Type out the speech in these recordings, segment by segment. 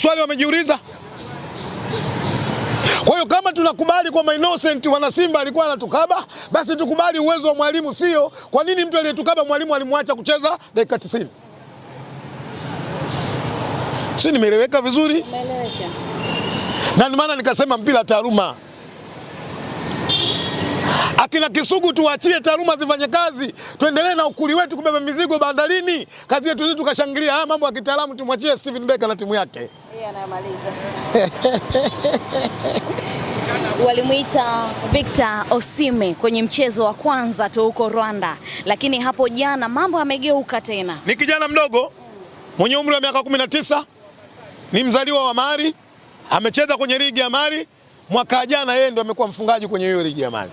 Swali wamejiuliza? Kwa hiyo kama tunakubali kwamba Innocent wana Simba alikuwa anatukaba, basi tukubali uwezo wa mwalimu sio. Kwa nini mtu aliyetukaba mwalimu alimwacha kucheza dakika 90? Si nimeeleweka vizuri? Umeeleweka. Na ndio maana nikasema mpira taaluma. Akina Kisugu tuachie taaluma zifanye kazi. Tuendelee na ukuli wetu kubeba mizigo bandarini. Kazi yetu tukashangilia. Haya mambo ya kitaalamu tumwachie Steven Becker na timu yake. Yeye anayamaliza. Walimuita Victor Osimhen kwenye mchezo wa kwanza tu huko Rwanda, lakini hapo jana mambo yamegeuka tena. Ni kijana mdogo mwenye umri wa miaka 19, ni mzaliwa wa Mali, amecheza kwenye ligi ya Mali. Mwaka jana yeye ndo amekuwa mfungaji kwenye hiyo ligi ya Mali.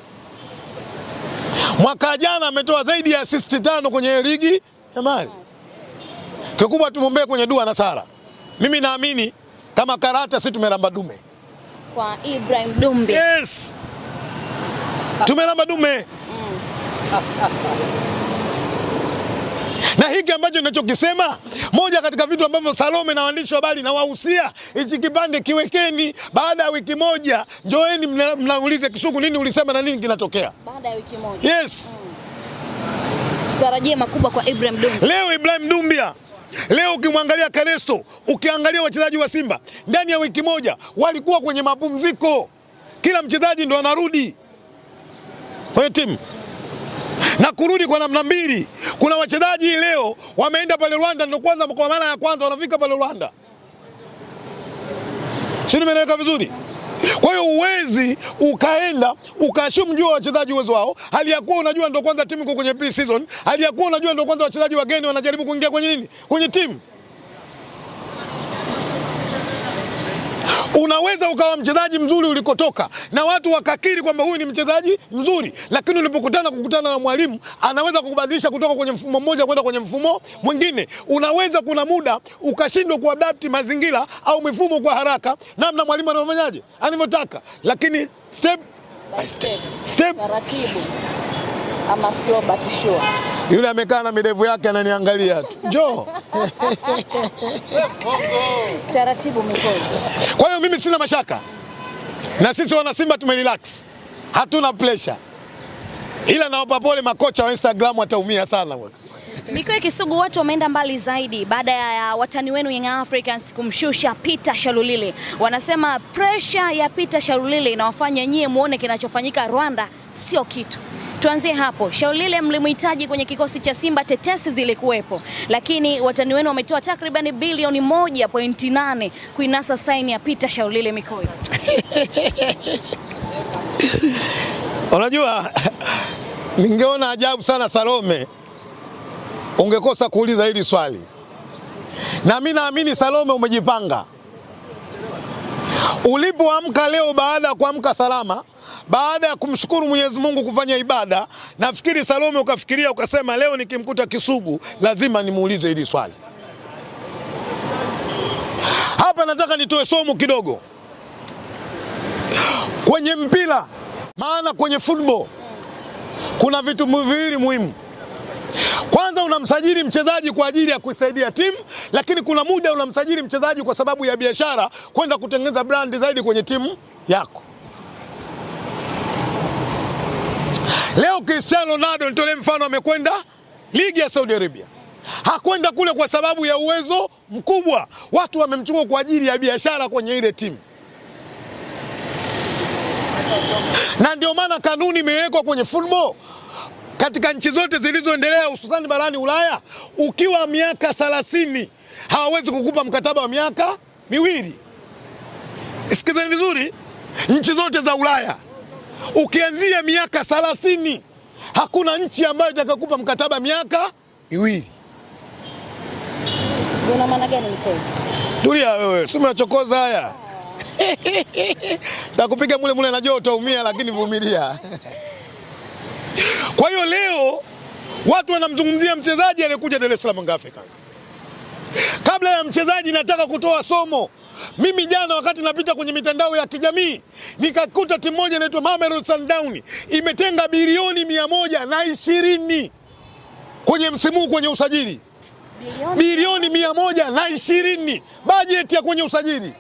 Mwaka jana ametoa zaidi ya assist 5 kwenye hiyo ligi ya Mali. Kikubwa tumwombee kwenye dua na sala. Mimi naamini kama karata sisi tumeramba dume. Kwa Ibrahim Dumbe. Yes. Tumeramba dume. Na hiki ambacho ninachokisema, moja katika vitu ambavyo Salome na waandishi wa habari na wahusia, hichi kipande kiwekeni, baada ya wiki moja njoeni mnaulize Kisugu nini ulisema na nini kinatokea. Baada ya wiki moja. Yes. Tarajia makubwa kwa Ibrahim Dumbe. Leo Ibrahim Dumbia, leo ukimwangalia Karesto, ukiangalia wachezaji wa Simba ndani ya wiki moja walikuwa kwenye mapumziko. Kila mchezaji ndo anarudi kwenye timu. Na kurudi kwa namna mbili. Kuna wachezaji leo wameenda pale Rwanda, ndio kwanza kwa mara ya kwanza wanafika pale Rwanda. Sio, nimeeleweka vizuri? Kwa hiyo uwezi ukaenda ukashumjua wachezaji uwezo wao, hali ya kuwa unajua ndio kwanza timu iko kwenye pre-season, hali ya kuwa unajua ndio kwanza wachezaji wageni wanajaribu kuingia kwenye nini? Kwenye timu. Unaweza ukawa mchezaji mzuri ulikotoka na watu wakakiri kwamba huyu ni mchezaji mzuri, lakini ulipokutana na mwalimu anaweza kukubadilisha kutoka kwenye mfumo mmoja kwenda kwenye mfumo mwingine. Unaweza kuna muda ukashindwa kuadapt mazingira au mifumo kwa haraka namna mwalimu anafanyaje anavyotaka, lakini step by step taratibu ama slow but sure. Yule amekaa na midevu yake ananiangalia tu. Njoo. Taratibu mikono. Kwa hiyo mimi sina mashaka. Na sisi wana Simba tumerelax. Hatuna pressure. Ila nawapa pole makocha wa Instagram wataumia sana bwana. Mikoe Kisugu, watu wameenda mbali zaidi baada ya watani wenu Young Africans kumshusha Peter Shalulile. Wanasema pressure ya Peter Shalulile inawafanya nyie muone kinachofanyika Rwanda sio kitu. Tuanzie hapo. Shalulile mlimhitaji kwenye kikosi cha Simba, tetesi zilikuwepo, lakini watani wenu wametoa takriban bilioni 1.8 kuinasa saini ya Peter Shalulile. Mikoe. Unajua ningeona ajabu sana Salome ungekosa kuuliza hili swali. Na mimi naamini Salome umejipanga. Ulipoamka leo baada ya kuamka salama, baada ya kumshukuru Mwenyezi Mungu kufanya ibada, nafikiri Salome ukafikiria ukasema leo nikimkuta Kisugu lazima nimuulize hili swali. Hapa nataka nitoe somo kidogo. Kwenye mpira, maana kwenye football kuna vitu viwili muhimu. Kwanza unamsajili mchezaji kwa ajili ya kusaidia timu, lakini kuna muda unamsajili mchezaji kwa sababu ya biashara, kwenda kutengeneza brand zaidi kwenye timu yako. Leo Cristiano Ronaldo nitolee mfano, amekwenda ligi ya Saudi Arabia. Hakwenda kule kwa sababu ya uwezo mkubwa. Watu wamemchukua kwa ajili ya biashara kwenye ile timu. Na ndio maana kanuni imewekwa kwenye football. Katika nchi zote zilizoendelea hususan barani Ulaya, ukiwa miaka 30 hawawezi kukupa mkataba wa miaka 2. Sikizeni vizuri, nchi zote za Ulaya ukianzia miaka 30 hakuna nchi ambayo itakayokupa mkataba miaka 2. Una maana gani Mikoe? Tulia wewe, si umechokoza haya. Takupiga mule najua utaumia, lakini vumilia. Kwa hiyo leo watu wanamzungumzia mchezaji aliyekuja Dar es Salaam Young Africans. Kabla ya mchezaji nataka kutoa somo. Mimi jana wakati napita kwenye mitandao ya kijamii nikakuta timu moja inaitwa Mamelodi Sundowns imetenga bilioni 120 kwenye msimu kwenye usajili. bilioni 120 bajeti ya kwenye usajili.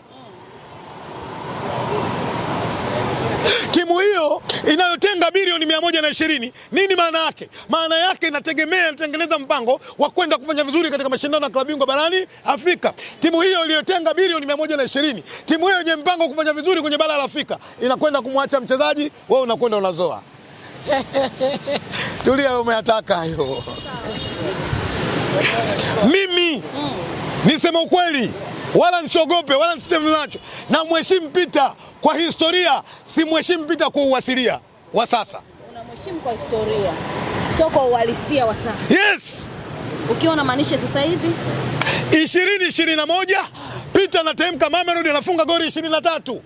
Timu hiyo inayotenga bilioni 120, nini maana yake? Maana yake inatengeneza mpango wa kwenda kufanya vizuri katika mashindano ya klabu bingwa barani Afrika. Timu hiyo iliyotenga bilioni 120, timu hiyo yenye mpango kufanya vizuri kwenye bara la Afrika, inakwenda kumwacha mchezaji, wewe unakwenda unazoa. Tulia, umeyataka hayo. Mimi niseme ukweli, wala nisiogope wala nisiteme macho, na mheshimu Peter kwa historia, si mheshimu Peter kwa uwasilia wa sasa. Unamheshimu kwa historia, sio kwa uhalisia wa sasa. Yes. Ukiona maanisha sasa hivi 2021 Peter anatemka Mamelodi anafunga goli 23.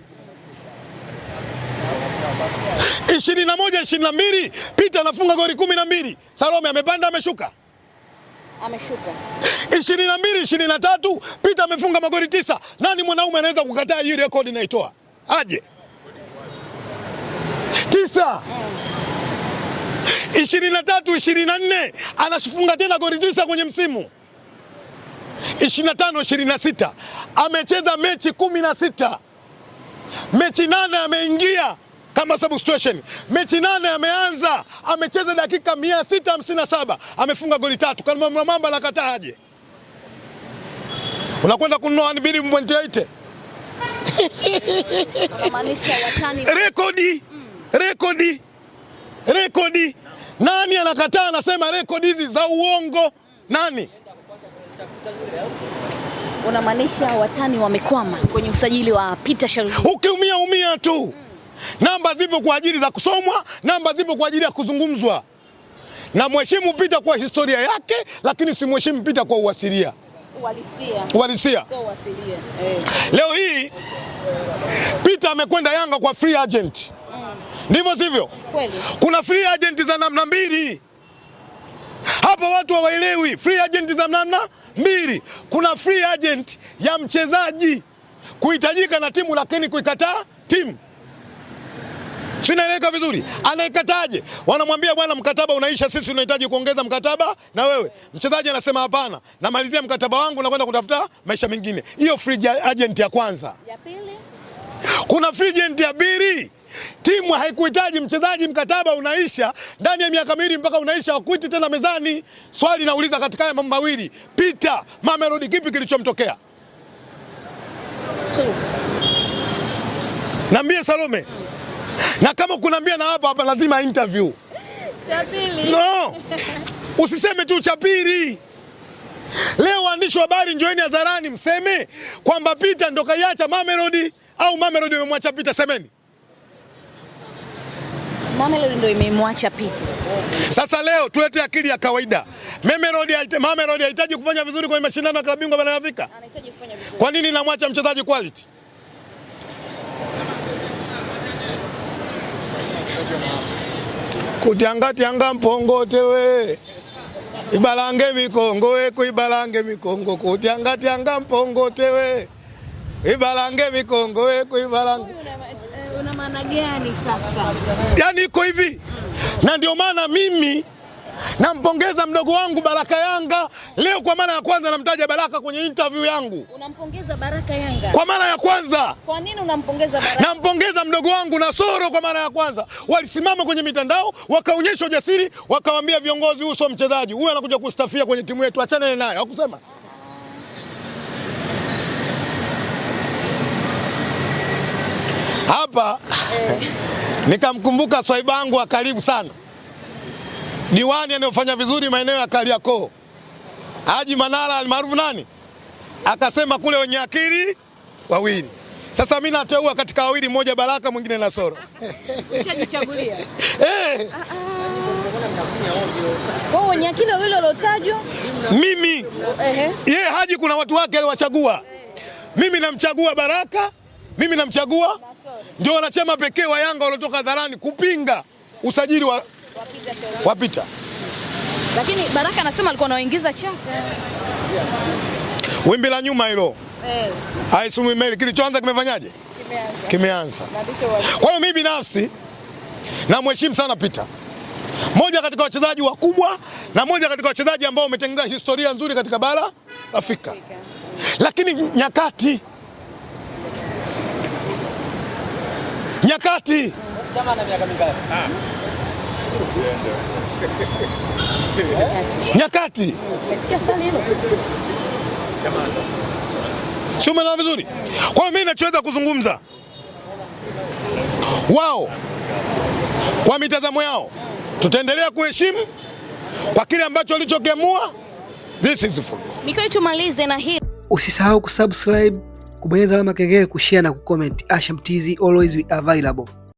21-22 Peter anafunga goli 12. Salome amepanda ameshuka? Ameshuka. 22-23 Peter amefunga magoli 9. Nani mwanaume anaweza kukataa hii record inaitoa? Aje. 9. 23-24 anafunga tena goli 9 kwenye msimu. 25-26 amecheza mechi 16. Mechi 8 ameingia kama substitution. Mechi 8 ameanza, amecheza dakika 657, amefunga goli 3. Kama Mamba anakataa aje? Unakwenda kununua 2.8. Maanisha watani. Rekodi. Nani anakataa anasema rekodi hizi za uongo? Nani? Unamaanisha watani wamekwama kwenye usajili wa Peter Shalulile. Ukiumia tu. Namba zipo kwa ajili za kusomwa, namba zipo kwa ajili ya kuzungumzwa. Na mheshimu Peter kwa historia yake, lakini si mheshimu Peter kwa uwasilia. Uhalisia. Sio uwasilia. Leo hii Peter amekwenda Yanga kwa free agent. Ndivyo sivyo? Kweli. Kuna free agent za namna mbili. Hapa watu hawaelewi. Free agent za namna mbili. Kuna free agent ya mchezaji kuhitajika na timu lakini kuikataa timu. Sinaeleka vizuri. Anaikataje? Wanamwambia bwana, mkataba unaisha, sisi tunahitaji kuongeza mkataba na wewe. Mchezaji anasema hapana, namalizia mkataba wangu na kwenda kutafuta maisha mengine. Hiyo free agent ya kwanza. Ya pili? Kuna free agent ya pili. Timu haikuhitaji mchezaji, mkataba unaisha ndani ya miaka 2 mpaka unaisha, wakuiti tena mezani. Swali nauliza, katika haya mambo mawili Peter Mamelodi kipi kilichomtokea? Niambie Salome. Na kama kunambia na hapa lazima interview. Cha pili. No. Usiseme tu cha pili. Leo waandishi wa habari njoeni hadharani mseme kwamba Peter ndo kaiacha Mamelodi au Mamelodi imemwacha Peter, semeni. Mamelodi ndo imemwacha Peter. Sasa leo tulete akili ya kawaida. Mamelodi haitaji kufanya vizuri kwenye mashindano ya klabu bingwa barani Afrika? Anahitaji kufanya vizuri. Kwa nini namwacha mchezaji quality? Kutiangati anga mpongote we ibalange mikongo we kuibalange mikongo, kutiangati anga mpongote we ibalange mikongo we kuibalange. Una maana gani sasa? Yaani iko hivi. Na ndio maana mimi nampongeza mdogo wangu Baraka Yanga. Leo kwa mara ya kwanza namtaja Baraka kwenye interview yangu. Unampongeza Baraka Yanga? Kwa mara ya kwanza. Kwa nini unampongeza Baraka? Nampongeza mdogo wangu Nasoro kwa mara ya kwanza. Walisimama kwenye mitandao, wakaonyesha ujasiri, wakamwambia viongozi, huyu sio mchezaji, huyu anakuja kustafia kwenye timu yetu, achane naye. Hakusema. Hapa nikamkumbuka swaiba wangu wa karibu sana, diwani anayofanya vizuri maeneo ya Kariakoo, Haji Manara almaarufu nani, akasema kule wenye akili wawili. Sasa mimi nateua katika wawili, mmoja Baraka, mwingine Nasoro. Ushajichagulia? Kwa wenye akili wawili waliotajwa mimi. Yeye Haji kuna watu wake aliwachagua. Mimi namchagua Baraka, mimi namchagua Nasoro. Ndio wanachama pekee wa Yanga waliotoka hadharani kupinga usajili wa Peter. Lakini Baraka anasema alikuwa anaingiza chaka. Wimbi la nyuma hilo. Haisumu email kilichoanza kimefanyaje? Kimeanza. Kwa hiyo mimi binafsi namheshimu sana Peter. moja katika wachezaji wakubwa na moja katika wachezaji ambao wametengeneza historia nzuri katika bara Afrika. Lakini nyakati Chama na miaka mingapi? Nyakati. Umesikia swali hilo? Chama sasa. Sio umeelewa vizuri? Kwa hiyo mimi ninachoweza kuzungumza, wao kwa mitazamo yao tutaendelea kuheshimu kwa kile ambacho walichokiamua. This is football. Miko, tumalize na hii. Usisahau kusubscribe, kubonyeza alama kengele, kushare na kucomment. Asham TZ, always we available.